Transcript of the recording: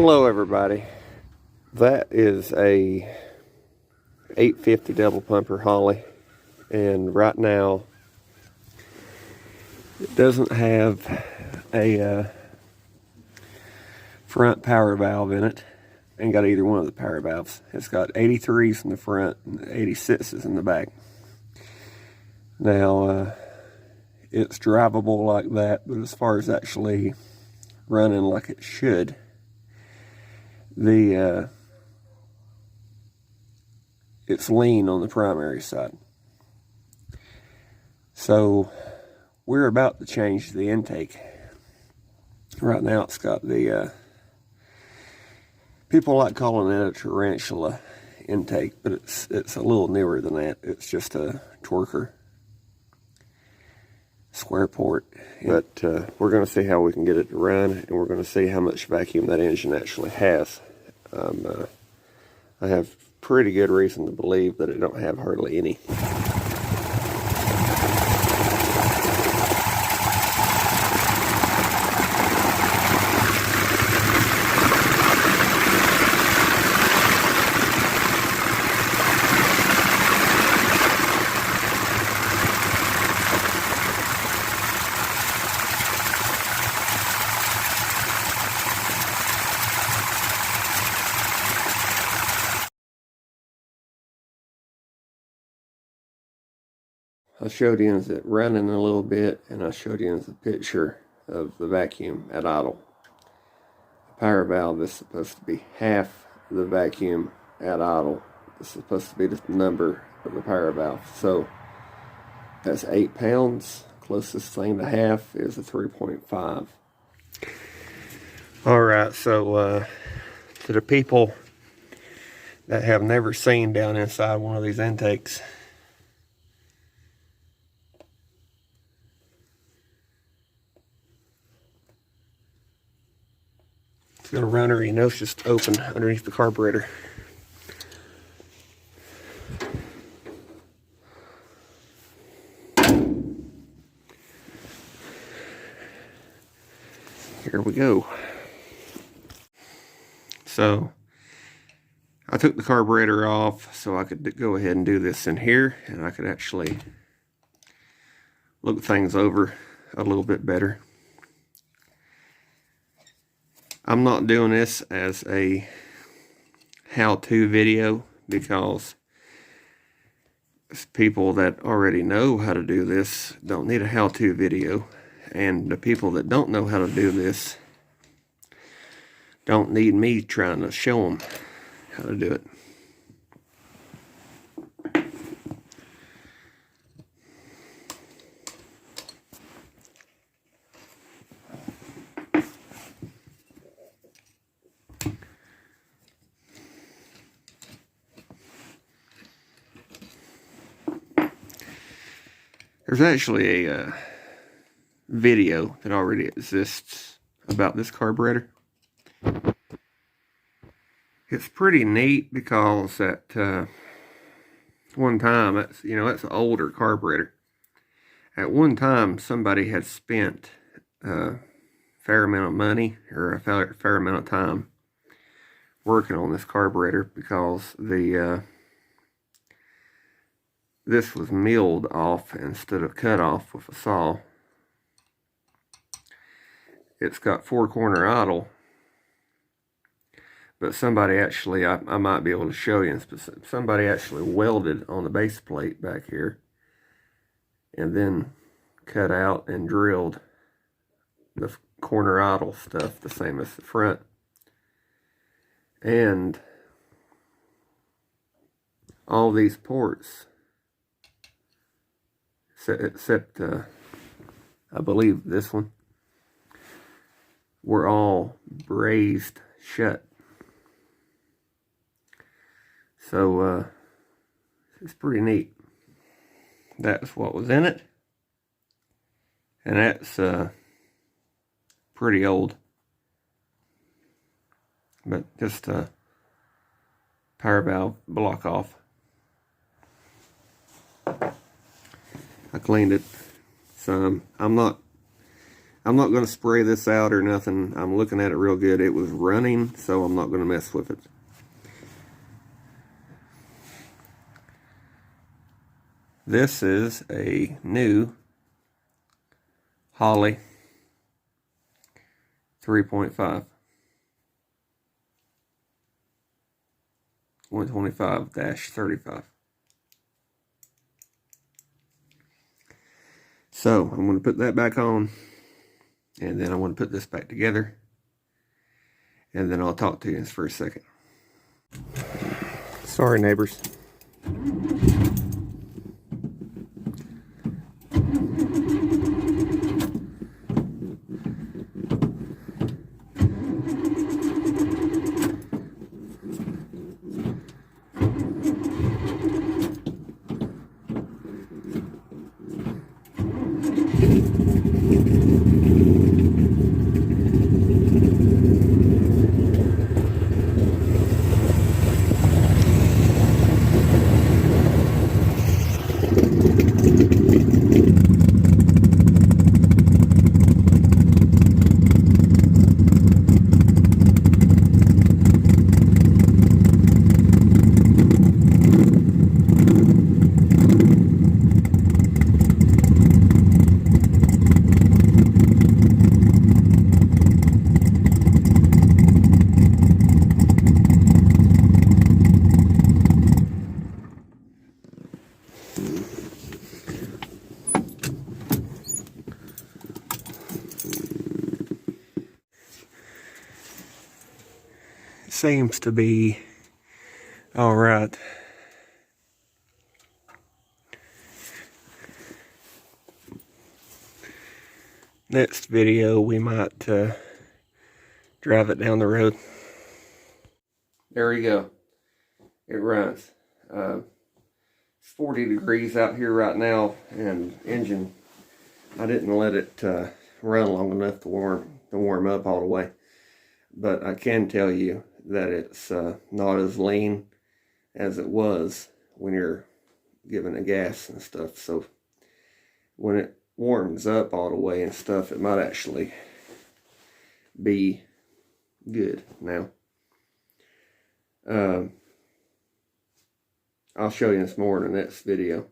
Hello everybody. That is a 850 double pumper holley, and right now it doesn't have a front power valve in it. Ain't got either one of the power valves. It's got 83s in the front and 86s in the back. Now it's drivable like that, but as far as actually running like it should, it's lean on the primary side. So we're about to change the intake. Right now it's got the people like calling it a tarantula intake, but it's a little newer than that. It's just a torquer square port. But we're going to see how we can get it to run, and we're going to see how much vacuum that engine actually has. I have pretty good reason to believe that it don't have hardly any. I showed you it running a little bit, and I showed you the picture of the vacuum at idle. The power valve is supposed to be half the vacuum at idle. It's supposed to be the number of the power valve. So that's 8 pounds. Closest thing to half is a 3.5. Alright, so to the people that have never seen down inside one of these intakes, it's got a runner, you know, it's just open underneath the carburetor. Here we go. So I took the carburetor off so I could go ahead and do this in here, and I could actually look things over a little bit better. I'm not doing this as a how-to video because people that already know how to do this don't need a how-to video, and the people that don't know how to do this don't need me trying to show them how to do it. There's actually a video that already exists about this carburetor. It's pretty neat because at one time, it's an older carburetor. At one time, somebody had spent a fair amount of money or a fair amount of time working on this carburetor because this was milled off instead of cut off with a saw. It's got 4-corner idle, but somebody actually, I might be able to show you, somebody actually welded on the base plate back here and then cut out and drilled the corner idle stuff the same as the front. And all these ports, except I believe this one, were all brazed shut. So it's pretty neat. That's what was in it, and that's pretty old, but just a power valve block off. I cleaned it some. I'm not I'm not going to spray this out or nothing. I'm looking at it real good. It was running, so I'm not going to mess with it. This is a new Holley 3.5. 125-35. So I'm going to put that back on, and then I'm going to put this back together, and then I'll talk to you for a second. Sorry, neighbors. Seems to be all right. Next video we might drive it down the road. There you go. It runs. It's 40 degrees out here right now, and engine, I didn't let it run long enough to warm up all the way. But I can tell you that it's not as lean as it was when you're giving it gas and stuff. So when it warms up all the way and stuff, it might actually be good now. I'll show you this more in the next video.